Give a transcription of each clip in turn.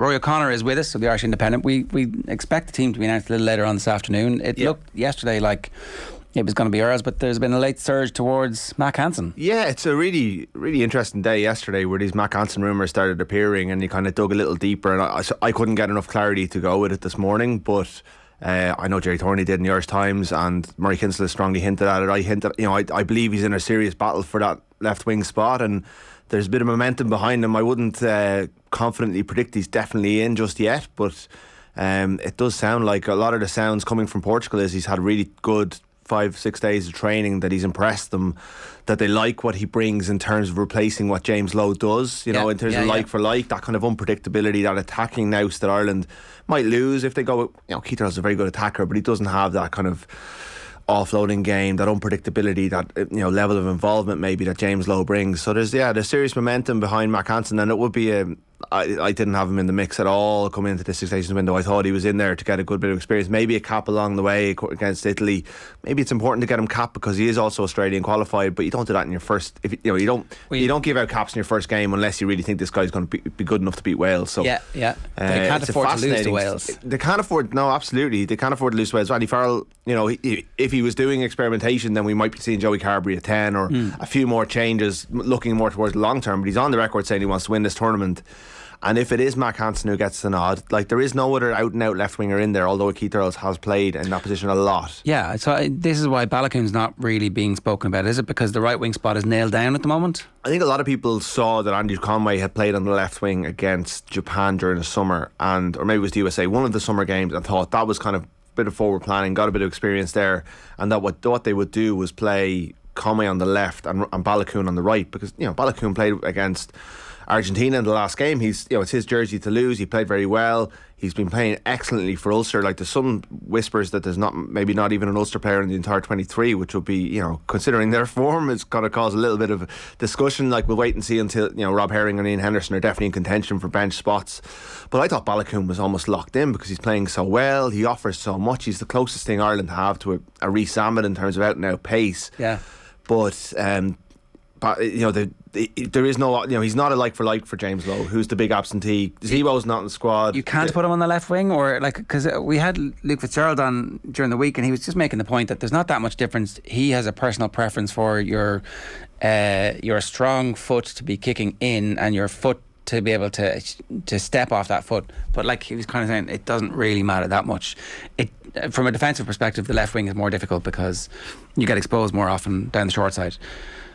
Roy O'Connor is with us of the Irish Independent. We expect the team to be announced a little later on this afternoon. It looked yesterday like it was going to be ours, but there's been a late surge towards Mack Hansen. Yeah, it's a really, really interesting day yesterday where these Mack Hansen rumours started appearing, and you kind of dug a little deeper, and I couldn't get enough clarity to go with it this morning, but I know Jerry Thorney did in the Irish Times, and Murray Kinsella strongly hinted at it. I believe he's in a serious battle for that left wing spot, and there's a bit of momentum behind him. I wouldn't confidently predict he's definitely in just yet, but it does sound like a lot of the sounds coming from Portugal is he's had a really good 5-6 days of training, that he's impressed them, that they like what he brings in terms of replacing what James Lowe does, in terms of like for like, that kind of unpredictability, that attacking nous that Ireland might lose if they go, Keith Earl's a very good attacker, but he doesn't have that kind of offloading game, that unpredictability, that level of involvement maybe that James Lowe brings. So there's serious momentum behind Mack Hansen, and it would be I didn't have him in the mix at all coming into this Six Nations window. I thought he was in there to get a good bit of experience, maybe a cap along the way against Italy. Maybe it's important to get him cap because he is also Australian qualified, but you don't do that in your first. You don't give out caps in your first game unless you really think this guy's going to be good enough to beat Wales. So they can't afford to lose to Wales. They can't afford. No, absolutely, they can't afford to lose to Wales. Andy Farrell, if he was doing experimentation, then we might be seeing Joey Carberry at 10 or a few more changes, looking more towards the long term. But he's on the record saying he wants to win this tournament. And if it is Mack Hansen who gets the nod, there is no other out and out left winger in there, although Keith Earls has played in that position a lot. Yeah, so this is why Balakoon's not really being spoken about. Is it because the right wing spot is nailed down at the moment? I think a lot of people saw that Andrew Conway had played on the left wing against Japan during the summer, or maybe it was the USA, one of the summer games, and thought that was kind of a bit of forward planning, got a bit of experience there, and that what they would do was play Conway on the left and Balakoon on the right, because Balakoon played against Argentina in the last game. It's his jersey to lose. He played very well. He's been playing excellently for Ulster. There's some whispers that there's maybe not even an Ulster player in the entire 23, which would be, considering their form, it's going to cause a little bit of discussion. We'll wait and see until, Rob Herring and Ian Henderson are definitely in contention for bench spots. But I thought Balakoon was almost locked in because he's playing so well. He offers so much. He's the closest thing Ireland have to a Rhys Salmon in terms of out and out pace. Yeah. But there is no, he's not a like for James Lowe, who's the big absentee. Zebo's not in the squad. You can't put him on the left wing, or because we had Luke Fitzgerald on during the week, and he was just making the point that there's not that much difference. He has a personal preference for your strong foot to be kicking in and your foot to be able to step off that foot. But he was kind of saying, it doesn't really matter that much. From a defensive perspective, the left wing is more difficult because you get exposed more often down the short side.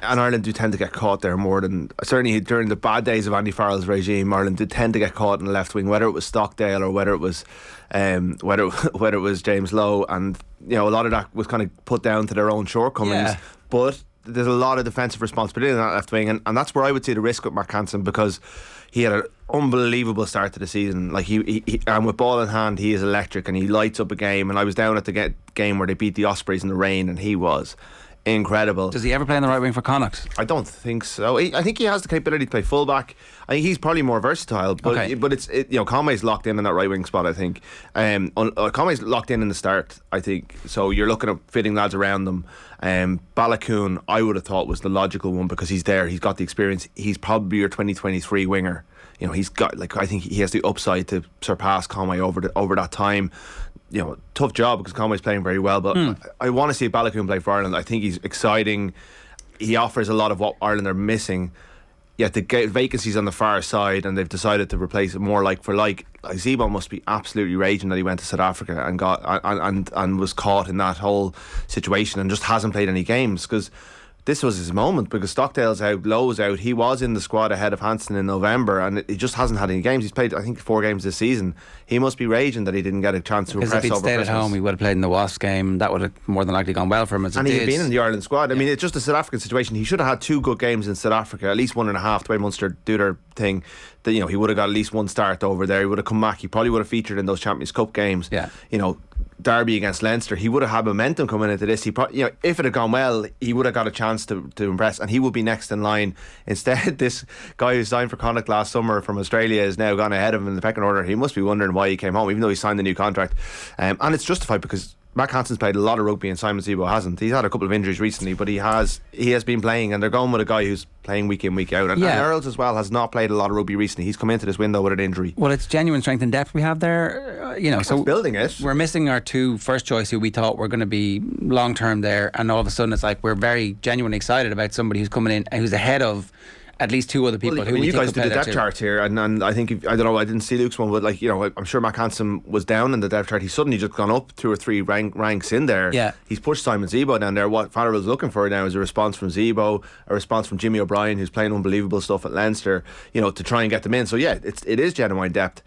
And Ireland do tend to get caught there more than, certainly during the bad days of Andy Farrell's regime, Ireland did tend to get caught in the left wing, whether it was Stockdale or whether it was James Lowe, and a lot of that was kind of put down to their own shortcomings. Yeah. But there's a lot of defensive responsibility in that left wing, and that's where I would see the risk with Mack Hansen, because he had an unbelievable start to the season. He and with ball in hand, he is electric and he lights up a game. And I was down at the game where they beat the Ospreys in the rain, and he was incredible. Does he ever play on the right wing for Connacht? I don't think so. I think he has the capability to play fullback. I think he's probably more versatile, but Conway's locked in that right wing spot, I think. Conway's locked in the start, I think. So you're looking at fitting lads around them. Balakoon, I would have thought, was the logical one because he's there. He's got the experience. He's probably your 2023 winger. He's got, I think he has the upside to surpass Conway over that time. Tough job because Conway's playing very well, but I want to see Balakoon play for Ireland. I think he's exciting. He offers a lot of what Ireland are missing. Yet the vacancies on the far side, and they've decided to replace it more like for like. Zebo must be absolutely raging that he went to South Africa and got and was caught in that whole situation and just hasn't played any games, because this was his moment, because Stockdale's out, Lowe's out. He was in the squad ahead of Hansen in November, and he just hasn't had any games. He's played, I think, 4 games this season. He must be raging that he didn't get a chance to impress over Christmas. Because if he'd stayed at home, he would have played in the Wasps game. That would have more than likely gone well for him. And he'd been in the Ireland squad. I mean, it's just a South African situation. He should have had 2 good games in South Africa, at least 1.5, the way Munster do their thing. That, he would have got at least 1 start over there. He would have come back. He probably would have featured in those Champions Cup games. Yeah. Derby against Leinster, he would have had momentum coming into this. He probably, if it had gone well, he would have got a chance to impress, and he would be next in line. Instead, this guy who signed for Connacht last summer from Australia has now gone ahead of him in the pecking order. He must be wondering why he came home, even though he signed the new contract. And it's justified because Mack Hansen's played a lot of rugby and Simon Zebo hasn't. He's had a couple of injuries recently, but he has been playing, and they're going with a guy who's playing week in, week out. And Earls as well has not played a lot of rugby recently. He's come into this window with an injury. Well, it's genuine strength and depth we have there, so building it. We're missing our two first choice who we thought were going to be long term there, and all of a sudden it's like we're very genuinely excited about somebody who's coming in and who's ahead of at least two other people who we you think guys did the depth chart here, and I think I don't know. I didn't see Luke's one, but I'm sure Mack Hansen was down in the depth chart. He's suddenly just gone up 2 or 3 ranks in there. Yeah, he's pushed Simon Zebo down there. What Farrell's looking for now is a response from Zebo, a response from Jimmy O'Brien, who's playing unbelievable stuff at Leinster. To try and get them in. So yeah, it is genuine depth.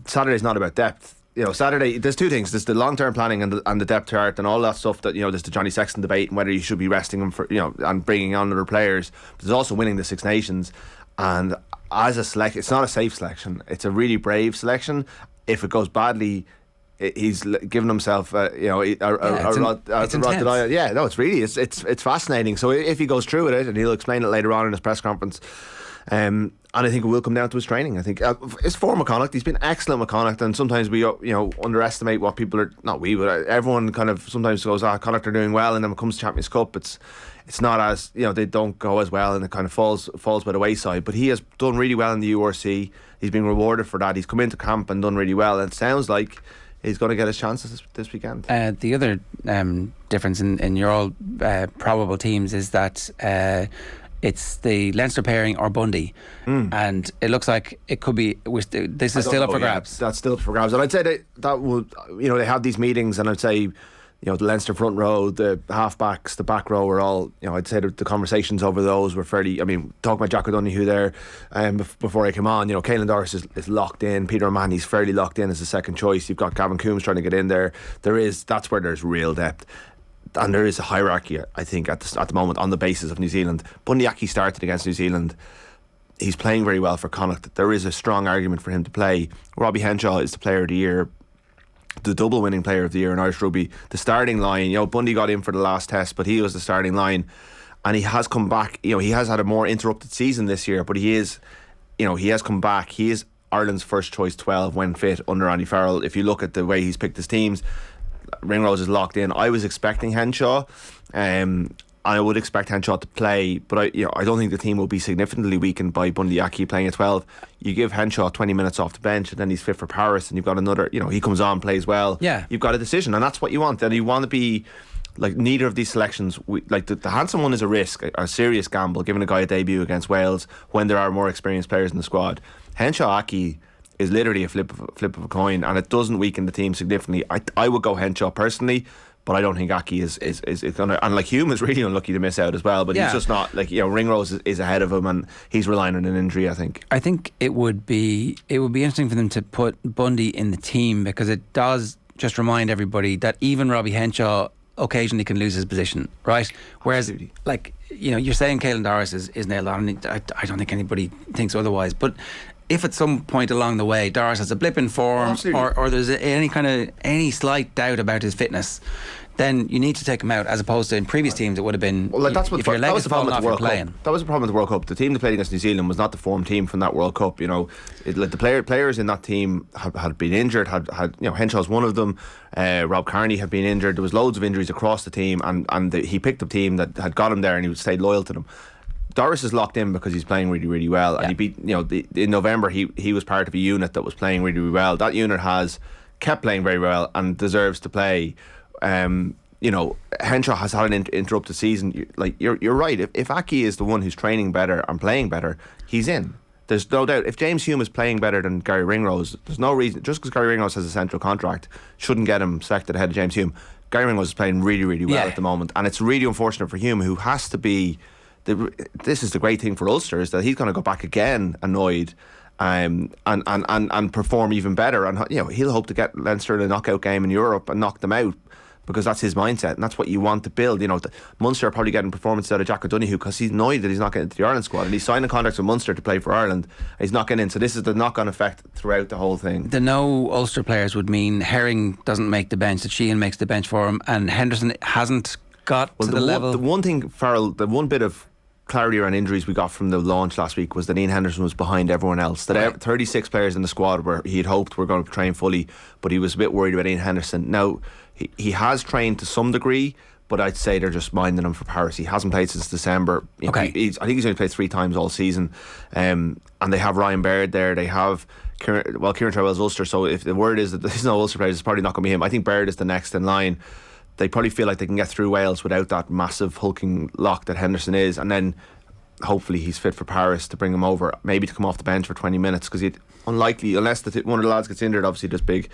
Saturday's not about depth. Saturday, there's two things. There's the long-term planning and the depth chart and all that stuff that, there's the Johnny Sexton debate and whether you should be resting him for, and bringing on other players. But there's also winning the Six Nations. And as a select, it's not a safe selection. It's a really brave selection. If it goes badly, he's given himself, a rod to die. Yeah, no, it's fascinating. So if he goes through with it, and he'll explain it later on in his press conference, and I think it will come down to his training. I think it's for McConaughey. He's been excellent with Connacht, and sometimes we underestimate what people are. Not we, but everyone kind of sometimes goes, Connacht are doing well, and then when it comes to Champions Cup, it's not as they don't go as well, and it kind of falls by the wayside. But he has done really well in the URC. He's been rewarded for that. He's come into camp and done really well, and it sounds like he's going to get his chances this weekend. The other difference in your all probable teams is that it's the Leinster pairing or Bundy, and it looks like it could be. This is still up for grabs. That's still up for grabs, and I'd say that would they have these meetings, and I'd say the Leinster front row, the half-backs, the back row were all, I'd say the conversations over those were fairly, talking about Jack O'Donoghue there before I came on, Caelan Doris is locked in, Peter O'Mahony's fairly locked in as a second choice, you've got Gavin Coombs trying to get in there. That's where there's real depth. And there is a hierarchy, I think, at the moment on the basis of New Zealand. Bundy Aki started against New Zealand. He's playing very well for Connacht. There is a strong argument for him to play. Robbie Henshaw is the player of the year, the double winning player of the year in Irish rugby. The starting line, Bundy got in for the last test, but he was the starting line, and he has come back. He has had a more interrupted season this year, but he has come back. He is Ireland's first choice 12 when fit under Andy Farrell. If you look at the way he's picked his teams, Ringrose is locked in. I was expecting Henshaw, I would expect Henshaw to play, but I don't think the team will be significantly weakened by Bundy Aki playing at 12. You give Henshaw 20 minutes off the bench, and then he's fit for Paris, and you've got another, he comes on, plays well. Yeah. You've got a decision, and that's what you want. And you want to be like neither of these selections. The Hansen one is a risk, a serious gamble, giving a guy a debut against Wales when there are more experienced players in the squad. Henshaw Aki is literally a flip of a coin, and it doesn't weaken the team significantly. I would go Henshaw personally, but I don't think Aki is going to. And Hume is really unlucky to miss out as well. But he's just not Ringrose is ahead of him, and he's relying on an injury. I think it would be interesting for them to put Bundy in the team, because it does just remind everybody that even Robbie Henshaw occasionally can lose his position, right? Whereas, you're saying Caelan Doris is nailed on, and I don't think anybody thinks otherwise. But if at some point along the way Doris has a blip in form, or there's any slight doubt about his fitness, then you need to take him out, as opposed to in previous teams it would have been, that was the problem with the World Cup. That was the problem with the World Cup. The team that played against New Zealand was not the form team from that World Cup. The players in that team had been injured. Had Henshaw's one of them. Rob Kearney had been injured. There was loads of injuries across the team, and he picked a team that had got him there, and he stayed loyal to them. Doris is locked in because he's playing really, really well, and he beat. In November he was part of a unit that was playing really, really well. That unit has kept playing very well and deserves to play. Henshaw has had an interrupted season. You're right. If Aki is the one who's training better and playing better, he's in. There's no doubt. If James Hume is playing better than Gary Ringrose, there's no reason. Just because Gary Ringrose has a central contract shouldn't get him selected ahead of James Hume. Gary Ringrose is playing really, really well at the moment, and it's really unfortunate for Hume, who has to be. This is the great thing for Ulster, is that he's going to go back again annoyed. And perform even better, and he'll hope to get Leinster in a knockout game in Europe and knock them out, because that's his mindset, and that's what you want to build. Munster are probably getting performance out of Jack O'Donoghue because he's annoyed that he's not getting into the Ireland squad, and he's signing contracts with Munster to play for Ireland. He's not getting in, so this is the knock-on effect throughout the whole thing. The no Ulster players would mean Herring doesn't make the bench, that Sheehan makes the bench for him, and Henderson hasn't got to the level. The one thing, Farrell, the one bit of clarity around injuries we got from the launch last week was that Ian Henderson was behind everyone else. That 36 players in the squad where he had hoped were going to train fully, but he was a bit worried about Ian Henderson. Now, he has trained to some degree, but I'd say they're just minding him for Paris. He hasn't played since December. Okay. I think he's only played 3 times all season. And they have Ryan Baird there. They have Kieran Trowell's Ulster. So if the word is that there's no Ulster players, it's probably not going to be him. I think Baird is the next in line. They probably feel like they can get through Wales without that massive hulking lock that Henderson is, and then hopefully he's fit for Paris to bring him over, maybe to come off the bench for 20 minutes, because it's unlikely, unless one of the lads gets injured. Obviously there's big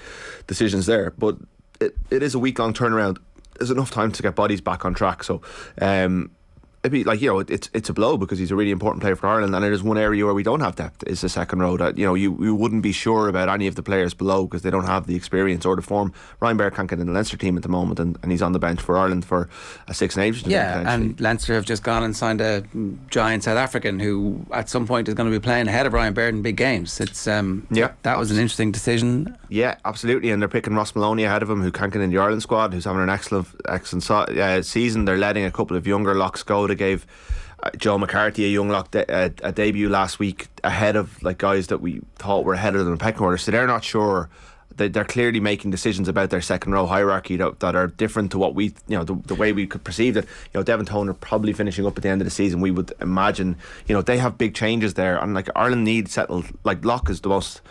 decisions there, but it is a week-long turnaround. There's enough time to get bodies back on track, so it'd be like, it's a blow, because he's a really important player for Ireland, and it is one area where we don't have depth, is the second row. That you wouldn't be sure about any of the players below because they don't have the experience or the form. Ryan Baird can't get in the Leinster team at the moment, and he's on the bench for Ireland for a Six Nations. Yeah, and Leinster have just gone and signed a giant South African who at some point is going to be playing ahead of Ryan Baird in big games. It's that was an interesting decision. Yeah, absolutely, and they're picking Ross Maloney ahead of him, who can't get in the Ireland squad, who's having an excellent season. They're letting a couple of younger locks go. They gave Joe McCarthy, a young lock, a debut last week ahead of guys that we thought were ahead of them in pecking order. So they're not sure. They're clearly making decisions about their second row hierarchy that are different to what we, the way we could perceive it. Devon Toner probably finishing up at the end of the season. We would imagine, they have big changes there, and Ireland need settled. Lock is the most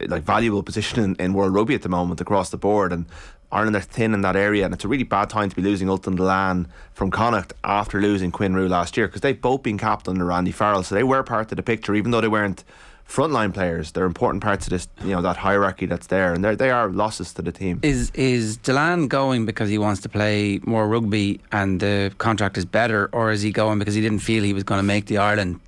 valuable position in world rugby at the moment across the board, and Ireland are thin in that area, and it's a really bad time to be losing Ultan Delan from Connacht after losing Quinn Rue last year, because they've both been capped under Randy Farrell, so they were part of the picture, even though they weren't frontline players. They're important parts of this, that hierarchy that's there, and they are losses to the team. Is Delan going because he wants to play more rugby and the contract is better, or is he going because he didn't feel he was going to make the Ireland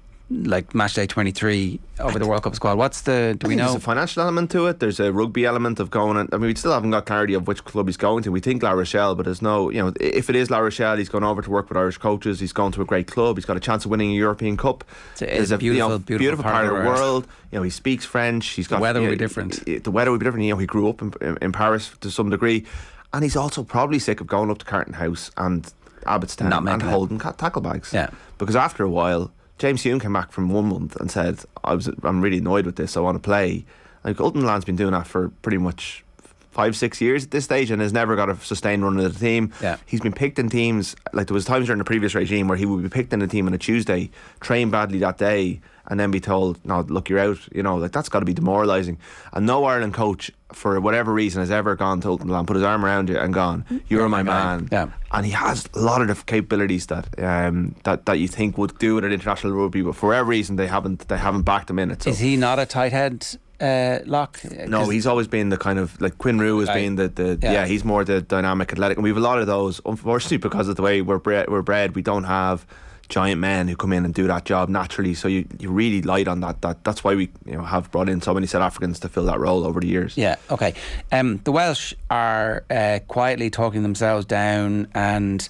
match day 23 over the World Cup squad? Do we know? There's a financial element to it. There's a rugby element of going. We still haven't got clarity of which club he's going to. We think La Rochelle, but there's no. If it is La Rochelle, he's gone over to work with Irish coaches. He's gone to a great club. He's got a chance of winning a European Cup. It's a beautiful part of the world. He speaks French. He's got the weather will be different. The weather will be different. He grew up in Paris to some degree, and he's also probably sick of going up to Carton House and Abbottstown and holding tackle bags. Yeah, because after a while, James Hume came back from 1 month and said, I'm really annoyed with this, I want to play. Ultan Delan's been doing that for pretty much 5-6 years at this stage and has never got a sustained run of the team. Yeah. He's been picked in teams, there was times during the previous regime where he would be picked in a team on a Tuesday, train badly that day, and then be told, no, look, you're out. That's got to be demoralising. And no Ireland coach, for whatever reason, has ever gone to Ultan Delan, put his arm around you and gone, you're my man. Yeah. And he has a lot of the capabilities that you think would do it at international rugby, but for whatever reason they haven't backed him in it. So. Is he not a tight head lock? No, he's always been the kind of Quinn Rue has been the he's more the dynamic athletic, and we have a lot of those. Unfortunately, because of the way we're bred, we don't have giant men who come in and do that job naturally, so you really light on that's why we have brought in so many South Africans to fill that role over the years. Yeah, okay. The Welsh are quietly talking themselves down and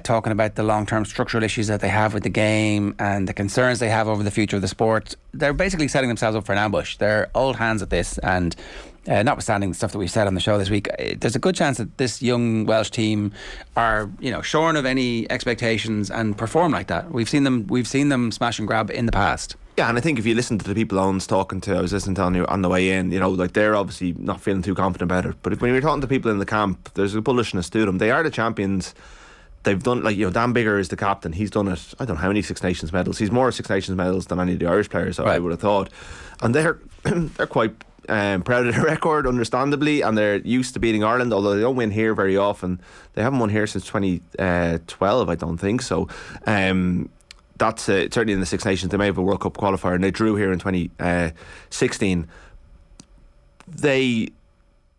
talking about the long-term structural issues that they have with the game and the concerns they have over the future of the sport. They're basically setting themselves up for an ambush. They're old hands at this, and notwithstanding the stuff that we've said on the show this week, there's a good chance that this young Welsh team are shorn of any expectations and perform like that. We've seen them smash and grab in the past. Yeah, and I think if you listen to the people Owen's talking to, I was listening to on the way in, they're obviously not feeling too confident about it, but when you're talking to people in the camp, there's a bullishness to them. They are the champions. They've done, Dan Biggar is the captain. He's done it, I don't know how many Six Nations medals. He's more Six Nations medals than any of the Irish players, I would have thought. And they're quite proud of their record, understandably, and they're used to beating Ireland, although they don't win here very often. They haven't won here since 2012, I don't think so. That's certainly in the Six Nations. They may have a World Cup qualifier, and they drew here in 2016.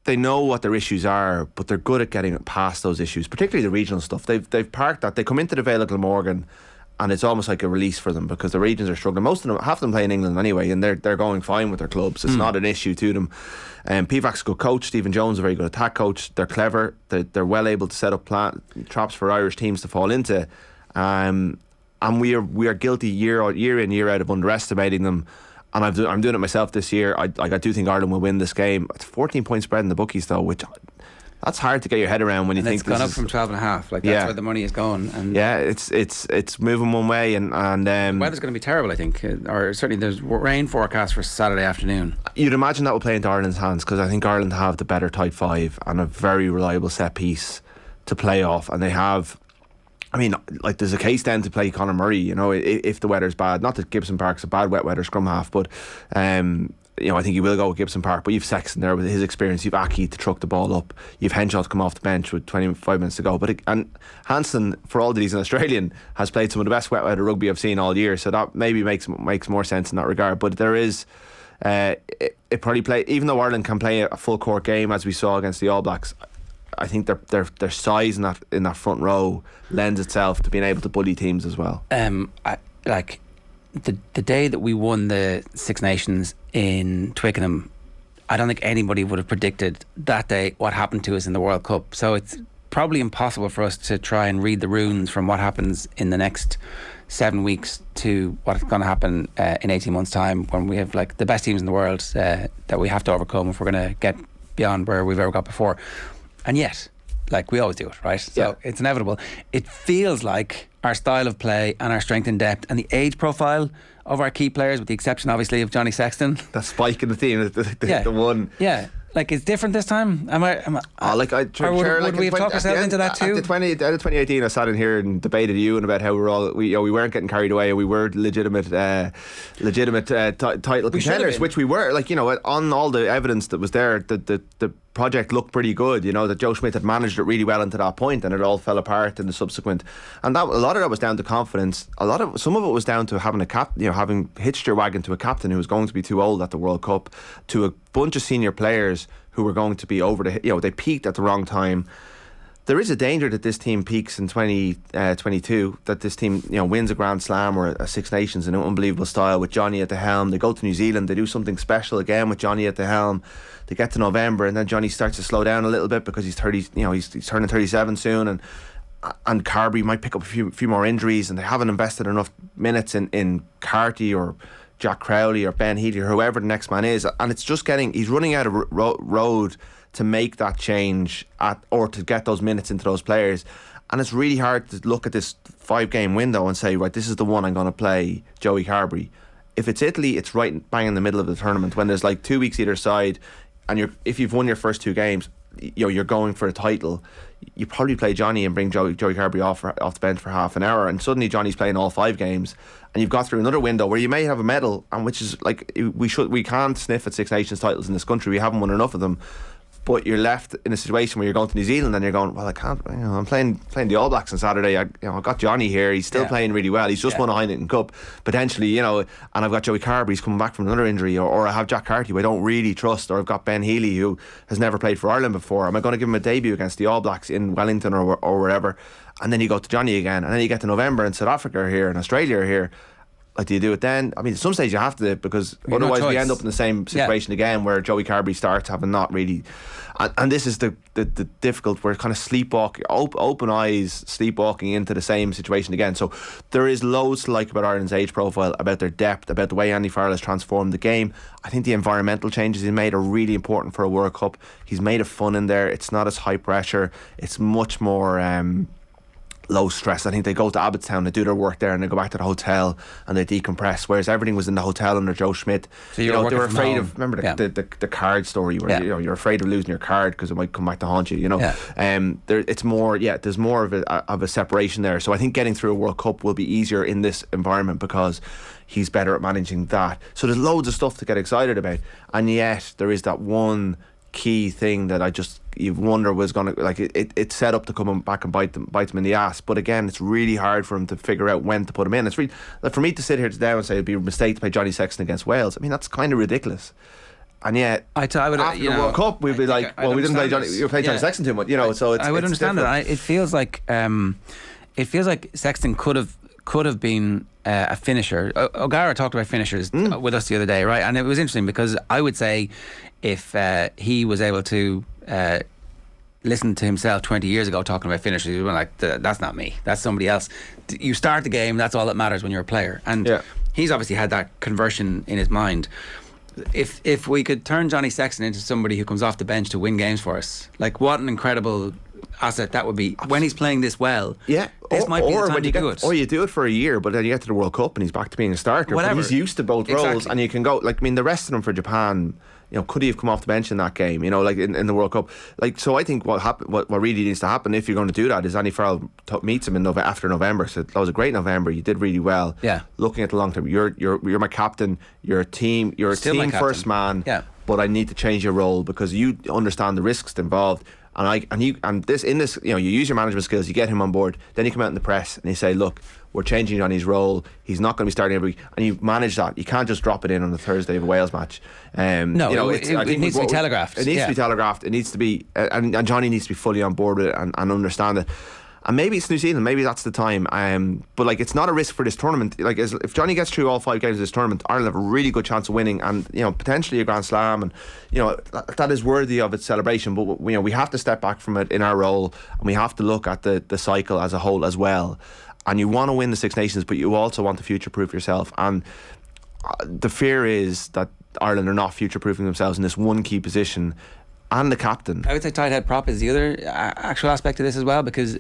They know what their issues are, but they're good at getting past those issues, particularly the regional stuff. They've parked that. They come into the Vale of Glamorgan, and it's almost like a release for them because the regions are struggling. Most of them, half of them play in England anyway, and they're going fine with their clubs. It's not an issue to them. Pivac's a good coach. Stephen Jones a very good attack coach. They're clever. They're well able to set up traps for Irish teams to fall into. And we are guilty year in year out of underestimating them. And I'm doing it myself this year. I do think Ireland will win this game. It's 14 point spread in the bookies though, which That's hard to get your head around when you think it's gone up from 12.5. Like that's where the money is going. And it's moving one way, and the weather's going to be terrible, I think, or certainly there's rain forecast for Saturday afternoon. You'd imagine that will play into Ireland's hands, because I think Ireland have the better tight five and a very reliable set piece to play off, and they have. I mean, like, there's a case then to play Conor Murray, you know, if the weather's bad. Not that Gibson Park's a bad wet weather scrum half, but you know, I think he will go with Gibson Park. But you've Sexton there with his experience. You've Aki to truck the ball up. You've Henshaw to come off the bench with 25 minutes to go. And Hansen, for all that he's an Australian, has played some of the best wet weather rugby I've seen all year. So that maybe makes more sense in that regard. But there is. It probably play, even though Ireland can play a full court game as we saw against the All Blacks, I think their size in that front row lends itself to being able to bully teams as well. The day that we won the Six Nations in Twickenham, I don't think anybody would have predicted that day what happened to us in the World Cup. So it's probably impossible for us to try and read the runes from what happens in the next 7 weeks to what's going to happen in 18 months' time, when we have like the best teams in the world that we have to overcome if we're going to get beyond where we've ever got before. And yet, like, we always do it, right? So it's inevitable. It feels like our style of play and our strength in depth and the age profile of our key players, with the exception obviously of Johnny Sexton, that spike in the team, the one. Yeah. Like, it's different this time. Would we have talked ourselves into that too? At the end of 2018, I sat in here and debated you and about how we weren't getting carried away, and we were legitimate title contenders, which we were. Like, you know, on all the evidence that was there, the project looked pretty good. You know, that Joe Schmidt had managed it really well until that point, and it all fell apart in the subsequent. And a lot of that was down to confidence. Some of it was down to having having hitched your wagon to a captain who was going to be too old at the World Cup, to a bunch of senior players who were going to be over they peaked at the wrong time. There is a danger that this team peaks in 2022, that this team, you know, wins a Grand Slam or a Six Nations in an unbelievable style with Johnny at the helm. They go to New Zealand, they do something special again with Johnny at the helm. They get to November, and then Johnny starts to slow down a little bit because he's turning 37 soon, and Carberry might pick up a few more injuries, and they haven't invested enough minutes in Carty or Jack Crowley or Ben Healy or whoever the next man is, and it's just he's running out of road to make that change or to get those minutes into those players. And it's really hard to look at this 5-game window and say, right, this is the one I'm going to play Joey Carberry. If it's Italy, it's right bang in the middle of the tournament when there's like 2 weeks either side, and if you've won your first 2 games, you know, you're going for a title. You probably play Johnny and bring Joey Carberry off the bench for half an hour, and suddenly Johnny's playing all 5 games, and you've got through another window where you may have a medal, and which is like, we can't sniff at Six Nations titles in this country. We haven't won enough of them. But you're left in a situation where you're going to New Zealand and you're going, well, I can't, you know, I'm playing the All Blacks on Saturday. I've got Johnny here. He's still playing really well. He's just won a Heineken Cup, potentially, you know, and I've got Joey Carberry. He's coming back from another injury, or I have Jack Carty, who I don't really trust, or I've got Ben Healy, who has never played for Ireland before. Am I going to give him a debut against the All Blacks in Wellington or wherever? And then you go to Johnny again, and then you get to November and South Africa are here and Australia are here. Like, do you do it then? I mean, at some stage you have to, because otherwise we end up in the same situation again, where Joey Carberry starts having not really. And this is the difficult. We're kind of sleepwalking, open eyes, sleepwalking into the same situation again. So there is loads to like about Ireland's age profile, about their depth, about the way Andy Farrell has transformed the game. I think the environmental changes he's made are really important for a World Cup. He's made it fun in there. It's not as high pressure. It's much more low stress. I think they go to Abbottstown, they do their work there, and they go back to the hotel and they decompress, whereas everything was in the hotel under Joe Schmidt. So they were afraid of, remember the card story where you're afraid of losing your card because it might come back to haunt you, you know. It's more, there's more of a separation there. So I think getting through a World Cup will be easier in this environment because he's better at managing that. So there's loads of stuff to get excited about, and yet there is that one key thing that you wonder was going to, like, it's set up to come back and bite them in the ass. But again, it's really hard for him to figure out when to put him in. It's really, like, for me to sit here today and say it'd be a mistake to play Johnny Sexton against Wales, I mean, that's kind of ridiculous. And yet, after the World Cup, we'd be like, well, we didn't play Johnny. You played Johnny Sexton too much, you know. So I would understand that. It feels like Sexton could have been a finisher. O'Gara talked about finishers with us the other day, right? And it was interesting because I would say if he was able to listen to himself 20 years ago talking about finishers, he would be like, that's not me, that's somebody else. You start the game, that's all that matters when you're a player. And he's obviously had that conversion in his mind. if we could turn Johnny Sexton into somebody who comes off the bench to win games for us, like what an incredible asset that would be when he's playing this well. Yeah, this might be the time to do it. Or you do it for a year, but then you get to the World Cup and he's back to being a starter. Whatever. But he's used to both roles, and you can go. Like, I mean, the rest of them for Japan, you know, could he have come off the bench in that game? You know, like in the World Cup. Like, so I think what really needs to happen if you're going to do that is Andy Farrell meets him after November. So that was a great November. You did really well. Yeah. Looking at the long term, you're my captain. You're a team. You're Still a team first man. Yeah. But I need to change your role because you understand the risks involved. You use your management skills, you get him on board, then you come out in the press and you say, look, we're changing on his role, he's not going to be starting every week, and you manage that. You can't just drop it in on the Thursday of a Wales match. It needs to be telegraphed. It needs to be telegraphed. It needs to be, and Johnny needs to be fully on board with it and understand it. And maybe it's New Zealand, maybe that's the time. But like, it's not a risk for this tournament. Like, if Johnny gets through all 5 games of this tournament, Ireland have a really good chance of winning, and potentially a Grand Slam, and that is worthy of its celebration. But we have to step back from it in our role, and we have to look at the cycle as a whole as well. And you want to win the Six Nations, but you also want to future-proof yourself. And the fear is that Ireland are not future-proofing themselves in this one key position. And the captain. I would say tight head prop is the other actual aspect of this as well, because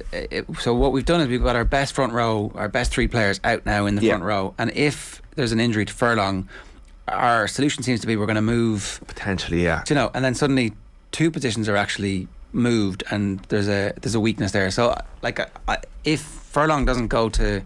so what we've done is we've got our best front row, our best 3 players out now in the front row, and if there's an injury to Furlong, our solution seems to be we're going to move potentially, yeah. And then suddenly 2 positions are actually moved, and there's a weakness there. So like, if Furlong doesn't go to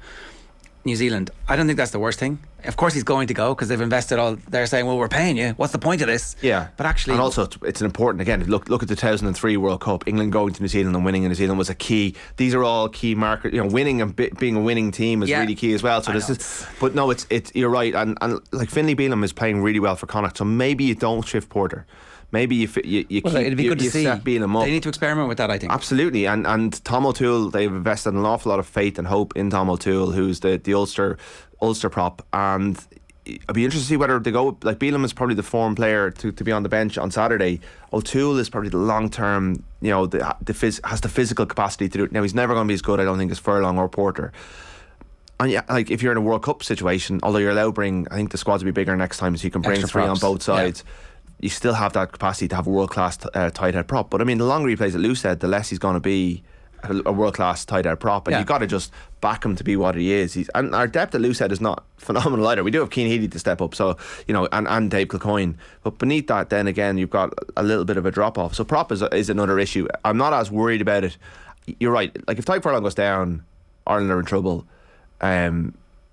New Zealand, I don't think that's the worst thing. Of course he's going to go because they've invested all. They're saying, well, we're paying you, what's the point of this? Yeah. But actually, and also it's an important, again, look at the 2003 World Cup. England going to New Zealand and winning in New Zealand was a key. These are all key markers. Winning and being a winning team is really key as well. So but no, it's you're right, and like Finlay Bealham is playing really well for Connacht, so maybe you don't shift Porter. Maybe you it'd be good to see. Set Bealham up. They need to experiment with that, I think. Absolutely, and Tom O'Toole, they've invested an awful lot of faith and hope in Tom O'Toole, who's the Ulster prop, and I'd be interested to see whether they go. Like, Bealham is probably the form player to be on the bench on Saturday. O'Toole is probably the long term. Has the physical capacity to do it. Now, he's never going to be as good, I don't think, as Furlong or Porter. And yeah, like, if you're in a World Cup situation, although you're allowed to bring, I think the squads will be bigger next time, so you can bring extra 3 props on both sides. Yeah. You still have that capacity to have a world class tight head prop. But I mean, the longer he plays at Lucid, the less he's going to be a world class tight head prop, and you've got to just back him to be what he is. And our depth at Lucid is not phenomenal either. We do have Cian Healy to step up, so and Dave Kilcoyne. But beneath that, then again, you've got a little bit of a drop off. So prop is another issue. I'm not as worried about it. You're right. Like, if Tadhg Furlong goes down, Ireland are in trouble.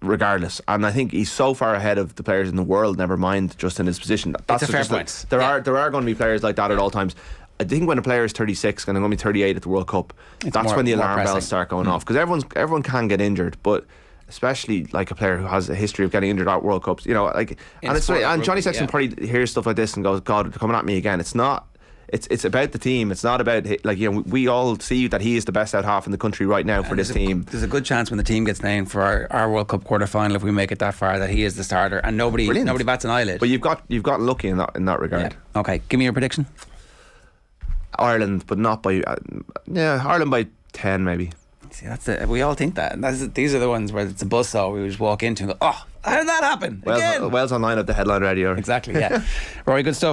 Regardless, and I think he's so far ahead of the players in the world, never mind just in his position. That's a fair point. There are going to be players like that at all times. I think when a player is 36 and they're going to be 38 at the World Cup, that's when the alarm bells start going off, because everyone can get injured, but especially like a player who has a history of getting injured at World Cups, and Johnny Sexton probably hears stuff like this and goes, God, they're coming at me again. It's not. It's about the team. It's not about, we all see that he is the best out half in the country right now for this team. There's a good chance when the team gets named for our World Cup quarter final, if we make it that far, that he is the starter, and nobody bats an eyelid. But you've got lucky in that regard. Yeah. Okay, give me your prediction. Ireland, but not by Ireland by 10 maybe. See, we all think that. These are the ones where it's a buzzsaw we just walk into and go, oh, how did that happen? Wales Online have the headline ready. Exactly, yeah. Rory, good stuff.